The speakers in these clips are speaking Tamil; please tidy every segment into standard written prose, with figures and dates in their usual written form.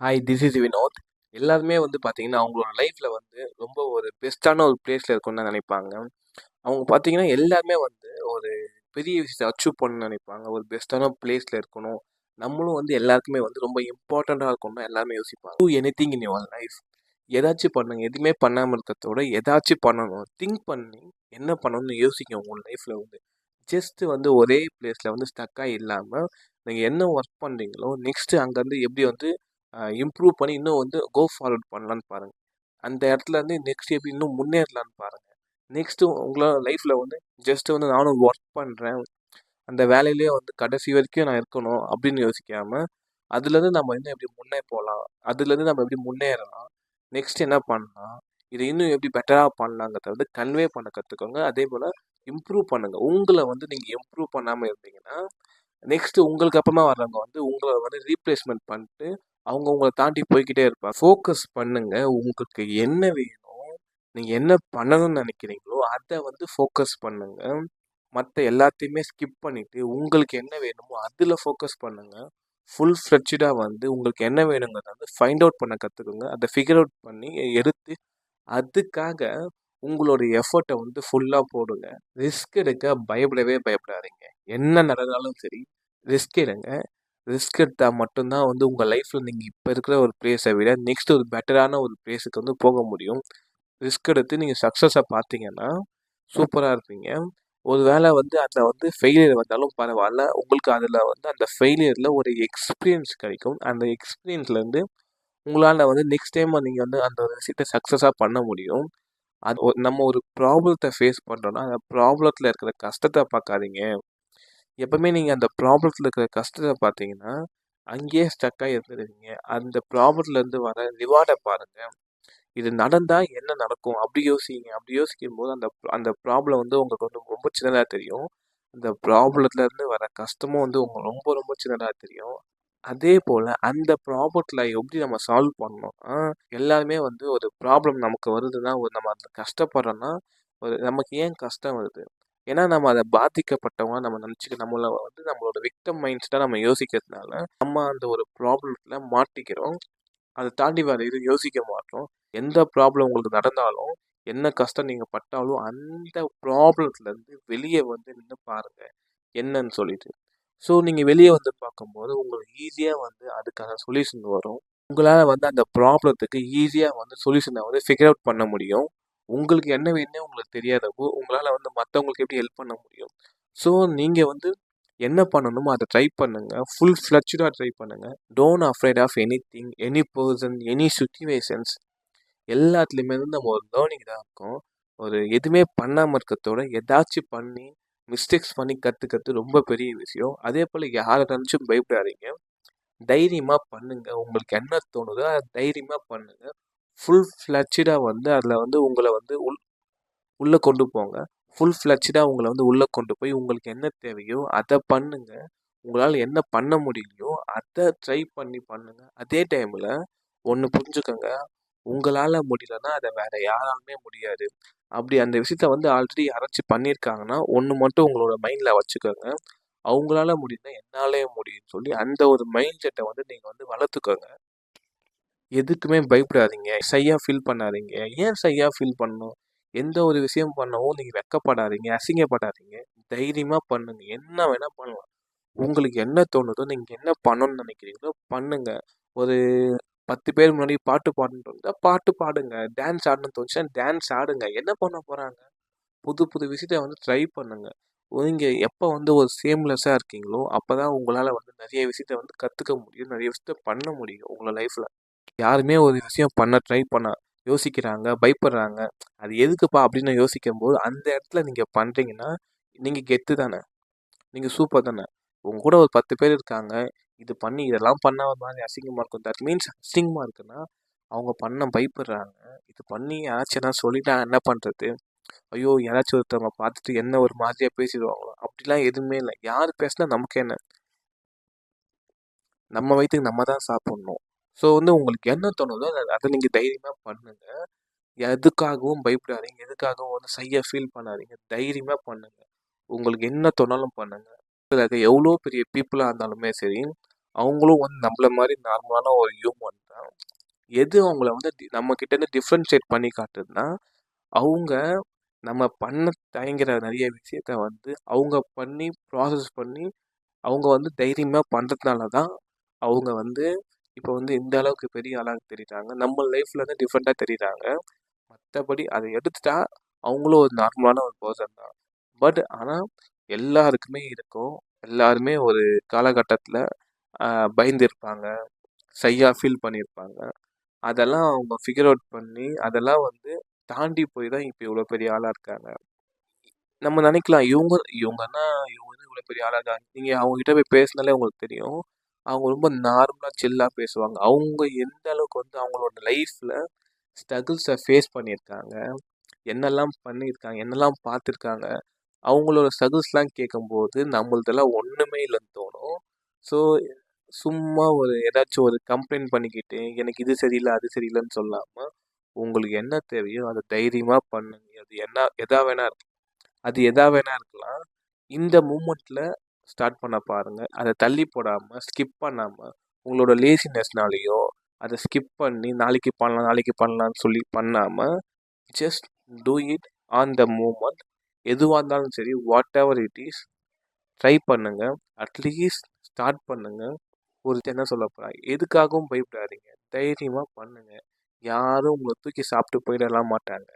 Hi, this is Vinod. எல்லாருமே வந்து பார்த்தீங்கன்னா, அவங்களோட லைஃப்பில் வந்து ரொம்ப ஒரு பெஸ்ட்டான ஒரு பிளேஸில் இருக்கணும்னு நினைப்பாங்க. அவங்க பார்த்தீங்கன்னா, எல்லாருமே வந்து ஒரு பெரிய விஷயத்தை அச்சீவ் பண்ணணும்னு நினைப்பாங்க. ஒரு பெஸ்ட்டான பிளேஸில் இருக்கணும். நம்மளும் வந்து எல்லாருக்குமே வந்து ரொம்ப இம்பார்ட்டண்ட்டாக இருக்கணும்னு எல்லாருமே யோசிப்பாங்க. Two anything in your life. ஏதாச்சும் பண்ணுங்க. எதுவுமே பண்ணாமல் இருக்கிறத விட ஏதாச்சும் பண்ணணும். திங்க் பண்ணி என்ன பண்ணணும்னு யோசிங்க உங்கள் லைஃப்பில் வந்து. ஜஸ்ட்டு வந்து ஒரே பிளேஸில் வந்து ஸ்டக்காக இல்லாமல், நீங்கள் என்ன ஒர்க் பண்ணுறீங்களோ, நெக்ஸ்ட்டு அங்கேருந்து எப்படி வந்து இம்ப்ரூவ் பண்ணி இன்னும் வந்து கோ ஃபார்வர்ட் பண்ணலான்னு பாருங்கள். அந்த இடத்துல இருந்து நெக்ஸ்ட் எப்படி இன்னும் முன்னேறலான்னு பாருங்கள். நெக்ஸ்ட்டு உங்களோட லைஃப்பில் வந்து ஜஸ்ட்டு வந்து நானும் ஒர்க் பண்ணுறேன், அந்த வேலையிலேயே வந்து கடைசி வரைக்கும் நான் இருக்கணும் அப்படின்னு யோசிக்காமல், அதுலேருந்து நம்ம இன்னும் எப்படி முன்னே போகலாம், அதுலேருந்து நம்ம எப்படி முன்னேறலாம், நெக்ஸ்ட் என்ன பண்ணலாம், இதை இன்னும் எப்படி பெட்டராக பண்ணலாங்கிறத வந்து கன்வே பண்ண கற்றுக்கோங்க. அதே போல் இம்ப்ரூவ் பண்ணுங்கள். உங்களை வந்து நீங்கள் இம்ப்ரூவ் பண்ணாமல் இருந்தீங்கன்னா, நெக்ஸ்ட்டு உங்களுக்கு அப்புறமா வர்றவங்க வந்து உங்களை வந்து ரீப்ளேஸ்மெண்ட் பண்ணிட்டு அவங்க உங்களை தாண்டி போய்க்கிட்டே இருப்பாங்க. ஃபோக்கஸ் பண்ணுங்க. உங்களுக்கு என்ன வேணும், நீங்கள் என்ன பண்ணணும்னு நினைக்கிறீங்களோ அதை வந்து ஃபோக்கஸ் பண்ணுங்க. மற்ற எல்லாத்தையுமே ஸ்கிப் பண்ணிவிட்டு உங்களுக்கு என்ன வேணுமோ அதில் ஃபோக்கஸ் பண்ணுங்க. ஃபுல் ஃப்ளெட்ஜாக வந்து உங்களுக்கு என்ன வேணுங்கிறத வந்து ஃபைண்ட் அவுட் பண்ண கற்றுக்குங்க. அதை ஃபிகர் அவுட் பண்ணி எடுத்து அதுக்காக உங்களுடைய எஃபர்ட்டை வந்து ஃபுல்லாக போடுங்க. ரிஸ்க் எடுக்க பயப்படவே பயப்படாதீங்க. என்ன நடந்தாலும் சரி, ரிஸ்க் எடுங்க. ரிஸ்க் எடுத்தால் மட்டும்தான் வந்து உங்கள் லைஃப்பில் நீங்கள் இப்போ இருக்கிற ஒரு பிளேஸை விட நெக்ஸ்ட் ஒரு பெட்டரான ஒரு பிளேஸுக்கு வந்து போக முடியும். ரிஸ்க் எடுத்து நீங்கள் சக்ஸஸை பார்த்தீங்கன்னா சூப்பராக இருப்பீங்க. ஒரு வேளை வந்து அதில் வந்து ஃபெயிலியர் வந்தாலும் பரவாயில்ல. உங்களுக்கு அதில் வந்து அந்த ஃபெயிலியரில் ஒரு எக்ஸ்பீரியன்ஸ் கிடைக்கும். அந்த எக்ஸ்பீரியன்ஸ்லேருந்து உங்களால் வந்து நெக்ஸ்ட் டைம் நீங்கள் வந்து அந்த விஷயத்தை சக்ஸஸாக பண்ண முடியும். அது நம்ம ஒரு ப்ராப்ளத்தை ஃபேஸ் பண்ணுறோன்னா அந்த ப்ராப்ளத்தில் இருக்கிற கஷ்டத்தை பார்க்காதீங்க. எப்பவுமே நீங்கள் அந்த ப்ராப்ளத்தில் இருக்கிற கஷ்டத்தை பார்த்தீங்கன்னா அங்கேயே ஸ்டக்காக இருந்துடுவீங்க. அந்த ப்ராப்ளத்துலேருந்து வர ரிவார்டை பாருங்கள். இது நடந்தால் என்ன நடக்கும் அப்படி யோசிங்க. அப்படி யோசிக்கும் போது அந்த அந்த ப்ராப்ளம் வந்து உங்களுக்கு வந்து ரொம்ப சின்னதாக தெரியும். அந்த ப்ராப்ளத்துலேருந்து வர கஷ்டமும் வந்து உங்களுக்கு ரொம்ப ரொம்ப சின்னதாக தெரியும். அதே போல் அந்த ப்ராப்ளத்தில் எப்படி நம்ம சால்வ் பண்ணணும். எல்லாருமே வந்து ஒரு ப்ராப்ளம் நமக்கு வருதுன்னா ஒரு நம்ம அதில் கஷ்டப்படுறோன்னா ஒரு நமக்கு ஏன் கஷ்டம் வருது, ஏன்னா நம்ம அதை பாதிக்கப்பட்டவங்க நம்ம நினச்சிக்க நம்மளை வந்து நம்மளோட விக்டம் மைண்ட்ஸ்டாக நம்ம யோசிக்கிறதுனால நம்ம அந்த ஒரு ப்ராப்ளத்தில் மாட்டிக்கிறோம். அதை தாண்டி வேறு எதுவும் யோசிக்க மாட்டோம். எந்த ப்ராப்ளம் உங்களுக்கு நடந்தாலும் என்ன கஷ்டம் நீங்கள் பட்டாலும் அந்த ப்ராப்ளத்துலேருந்து வெளியே வந்து நின்று பாருங்கள் என்னன்னு சொல்லிட்டு. ஸோ நீங்கள் வெளியே வந்து பார்க்கும்போது உங்களுக்கு ஈஸியாக வந்து அதுக்கான சொல்யூஷன் வரும். உங்களால் வந்து அந்த ப்ராப்ளத்துக்கு ஈஸியாக வந்து சொல்யூஷனை வந்து ஃபிகர் அவுட் பண்ண முடியும். உங்களுக்கு என்ன வேணும்னே உங்களுக்கு தெரியாதப்போ உங்களால் வந்து மற்றவங்களுக்கு எப்படி ஹெல்ப் பண்ண முடியும். ஸோ நீங்கள் வந்து என்ன பண்ணணுமோ அதை ட்ரை பண்ணுங்கள். ஃபுல் ஃப்ளெட்ஜாக ட்ரை பண்ணுங்கள். Don't afraid of anything, any person, any situations. எல்லாத்துலேயுமே வந்து நம்ம ஒரு லேர்னிங் தான் இருக்கும். ஒரு எதுவுமே பண்ணாமல் இருக்கிறதோட ஏதாச்சும் பண்ணி மிஸ்டேக்ஸ் பண்ணி கற்றுக்கிறது ரொம்ப பெரிய விஷயம். அதே போல் யாரை நினச்சும் பயப்படாதீங்க. தைரியமாக பண்ணுங்கள். உங்களுக்கு என்ன தோணுதோ அதை தைரியமாக பண்ணுங்கள். ஃபுல் ஃப்ளெட்ஜாக வந்து அதில் வந்து உங்களை வந்து உள்ளே கொண்டு போங்க. ஃபுல் ஃப்ளெட்ஜாக உங்களை வந்து உள்ளே கொண்டு போய் உங்களுக்கு என்ன தேவையோ அதை பண்ணுங்கள். உங்களால் என்ன பண்ண முடியலையோ அதை ட்ரை பண்ணி பண்ணுங்கள். அதே டைமில் ஒன்று புரிஞ்சுக்கோங்க, உங்களால் முடியலன்னா அதை வேறு யாராலுமே முடியாது. அப்படி அந்த விஷயத்த வந்து ஆல்ரெடி யாராச்சும் பண்ணியிருக்காங்கன்னா ஒன்று மட்டும் உங்களோட மைண்டில் வச்சுக்கோங்க, அவங்களால முடியும்னா என்னாலே முடியும்னு சொல்லி அந்த ஒரு மைண்ட் செட்டை வந்து நீங்கள் வந்து வளர்த்துக்கோங்க. எதுக்குமே பயப்படாதீங்க. ஷையாக ஃபீல் பண்ணாதீங்க. ஏன் ஷையாக ஃபீல் பண்ணணும்? எந்த ஒரு விஷயம் பண்ணவும் நீங்கள் வெட்கப்படாதீங்க, அசிங்கப்படாதீங்க. தைரியமாக பண்ணுங்க. என்ன வேணால் பண்ணலாம். உங்களுக்கு என்ன தோணுதோ, நீங்கள் என்ன பண்ணணும்னு நினைக்கிறீங்களோ பண்ணுங்க. ஒரு 10 பேர் முன்னாடி பாட்டு பாடணும்னு தோணுதா பாட்டு பாடுங்க. டான்ஸ் ஆடணும்னு தோணுச்சுன்னா டான்ஸ் ஆடுங்க. என்ன பண்ண போகிறாங்க? புது புது விஷயத்த வந்து ட்ரை பண்ணுங்க. நீங்கள் எப்போ வந்து ஒரு சேம்லெஸ்ஸாக இருக்கீங்களோ அப்போ தான் உங்களால் வந்து நிறைய விஷயத்த வந்து கற்றுக்க முடியும். நிறைய விஷயத்த பண்ண முடியும் உங்களோட லைஃப்பில். யாருமே ஒரு விஷயம் பண்ண ட்ரை பண்ண யோசிக்கிறாங்க, பயப்படுறாங்க. அது எதுக்குப்பா அப்படின்னு யோசிக்கும்போது அந்த இடத்துல நீங்கள் பண்ணுறீங்கன்னா நீங்கள் கெத்து தானே, நீங்கள் சூப்பர் தானே. உங்க கூட ஒரு 10 பேர் இருக்காங்க, இது பண்ணி இதெல்லாம் பண்ணால் ஒரு மாதிரி அசிங்கமாக இருக்கும். தட் மீன்ஸ் அசிங்கமாக இருக்குன்னா அவங்க பண்ண பயப்படுறாங்க. இது பண்ணி யாராச்சும் எதாவது சொல்லிட்டா என்ன பண்ணுறது? ஐயோ! யாராச்சும் ஒருத்தவங்க பார்த்துட்டு என்ன ஒரு மாதிரியா பேசிடுவாங்களோ? அப்படிலாம் எதுவுமே இல்லை. யார் பேசினா நமக்கு என்ன? நம்ம வயித்துக்கு நம்ம தான் சாப்பிட்ணும். ஸோ வந்து உங்களுக்கு என்ன தோணுதோ அதை நீங்கள் தைரியமாக பண்ணுங்க. எதுக்காகவும் பயப்படாதீங்க. எதுக்காகவும் வந்து ஷையாக ஃபீல் பண்ணாதீங்க. தைரியமாக பண்ணுங்க. உங்களுக்கு என்ன தோணாலும் பண்ணுங்க. இதில் எவ்வளோ பெரிய பீப்புளாக இருந்தாலுமே சரி, அவங்களும் வந்து நம்மள மாதிரி நார்மலான ஒரு ஹியூமன் தான். எது அவங்கள வந்து நம்ம கிட்டேருந்து டிஃப்ரென்ஷியேட் பண்ணி காட்டுதுன்னா, அவங்க நம்ம பண்ண தயங்குற நிறைய விஷயத்த வந்து அவங்க பண்ணி ப்ராசஸ் பண்ணி அவங்க வந்து தைரியமாக பண்ணுறதுனால தான் அவங்க வந்து இப்போ வந்து இந்த அளவுக்கு பெரிய ஆளாக தெரியுறாங்க. நம்ம லைஃப்பில் வந்து டிஃப்ரெண்ட்டாக தெரியுறாங்க. மற்றபடி அதை எடுத்துட்டா அவங்களும் ஒரு நார்மலான ஒரு பர்சன் தான். பட் ஆனால் எல்லாருக்குமே இருக்கும். எல்லாருமே ஒரு காலகட்டத்தில் பயந்துருப்பாங்க, ஷையாக ஃபீல் பண்ணியிருப்பாங்க. அதெல்லாம் அவங்க ஃபிகர் அவுட் பண்ணி அதெல்லாம் வந்து தாண்டி போய் தான் இப்போ இவ்வளோ பெரிய ஆளாக இருக்காங்க. நம்ம நினைக்கலாம் இவங்கன்னா இவங்க வந்து இவ்வளோ பெரிய ஆளாக இருக்காங்க. நீங்கள் அவங்ககிட்ட போய் பேசினாலே உங்களுக்கு தெரியும். அவங்க ரொம்ப நார்மலாக சில்லாக பேசுவாங்க. அவங்க எந்த அளவுக்கு வந்து அவங்களோட லைஃப்பில் ஸ்ட்ரகிள்ஸை ஃபேஸ் பண்ணியிருக்காங்க, என்னெல்லாம் பண்ணியிருக்காங்க, என்னெல்லாம் பார்த்துருக்காங்க, அவங்களோட ஸ்ட்ரகிள்ஸ்லாம் கேட்கும்போது நம்மளதெல்லாம் ஒன்றுமே இல்லைன்னு தோணும். ஸோ சும்மா ஏதாச்சும் ஒரு கம்ப்ளைண்ட் பண்ணிக்கிட்டு எனக்கு இது சரியில்லை அது சரியில்லைன்னு சொல்லாமல் உங்களுக்கு என்ன தேவையோ அதை தைரியமாக பண்ணுங்க. அது எதா வேணா இருக்கலாம். இந்த மூமெண்ட்டில் ஸ்டார்ட் பண்ண பாருங்கள். அதை தள்ளி போடாமல் ஸ்கிப் பண்ணாமல் உங்களோட லேசினஸ்னாலேயோ அதை ஸ்கிப் பண்ணி நாளைக்கு பண்ணலான்னு சொல்லி பண்ணாமல் just do it on the moment. எதுவாக இருந்தாலும் சரி, whatever it is, try பண்ணுங்கள். அட்லீஸ்ட் ஸ்டார்ட் பண்ணுங்கள். என்ன சொல்ல போகிறாங்க, எதுக்காகவும் பயப்படாதீங்க, தைரியமாக பண்ணுங்கள். யாரும் உங்களை தூக்கி சாப்பிட்டு போயிடலாம் மாட்டாங்க.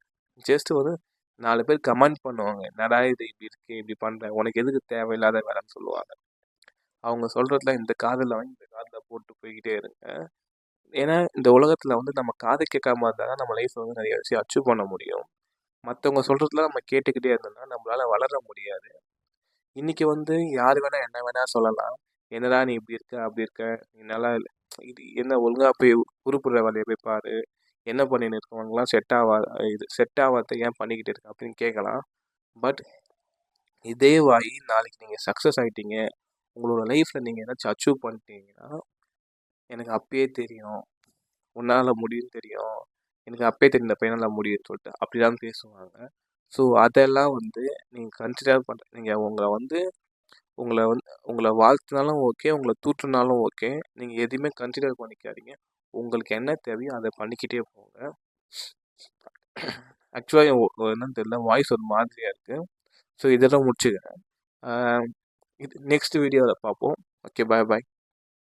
ஜஸ்ட் 4 பேர் கமெண்ட் பண்ணுவாங்க, என்னடா இது இப்படி இருக்கு இப்படி பண்ணுறேன், உனக்கு எதுக்கு தேவையில்லாத வேலைன்னு சொல்லுவாங்க. அவங்க சொல்கிறதுல இந்த காதில் வாங்கி இந்த காதில் போட்டு போய்கிட்டே இருங்க. ஏன்னா இந்த உலகத்தில் வந்து நம்ம காது கேட்காம இருந்தால் தான் நம்ம லைஃப்பில் வந்து நிறைய விஷயம் அச்சீவ் பண்ண முடியும். மற்றவங்க சொல்கிறதுல நம்ம கேட்டுக்கிட்டே இருந்தோம்னா நம்மளால் வளர முடியாது. இன்றைக்கி வந்து யார் வேணால் என்ன வேணால் சொல்லலாம், என்னடா நீ இப்படி இருக்க அப்படி இருக்க, நீ நல்லா இது என்ன ஒழுங்காக போய் உருப்புற வேலையை போய் பாரு, என்ன பண்ணின்னு இருக்கவங்களாம் செட் ஆகாத ஏன் பண்ணிக்கிட்டு இருக்க அப்படின்னு கேட்கலாம். பட் இதே வாய் நாளைக்கு நீங்கள் சக்ஸஸ் ஆகிட்டீங்க, உங்களோட லைஃப்பில் நீங்கள் ஏதாச்சும் அச்சீவ் பண்ணிட்டீங்கன்னா, எனக்கு அப்பயே தெரியும் உன்னால் முடியும்னு தெரியும், எனக்கு அப்பயே தெரியும் இந்த பையனால் முடியும்னு சொல்லிட்டு அப்படி தான் பேசுவாங்க. ஸோ அதெல்லாம் வந்து நீங்கள் கன்சிடர் நீங்கள் உங்களை வாழ்த்துனாலும் ஓகே, உங்களை தூற்றுனாலும் ஓகே, நீங்கள் எதையுமே கன்சிடர் பண்ணிக்காதீங்க. உங்களுக்கு என்ன தேவையோ அதை பண்ணிக்கிட்டே போங்க. ஆக்சுவலாக என்னன்னு தெரியல, வாய்ஸ் ஒரு மாதிரியாக இருக்குது. ஸோ இதெல்லாம் முடிச்சுக்கிறேன். இது நெக்ஸ்ட் வீடியோவில் பார்ப்போம். ஓகே, பாய் பாய்.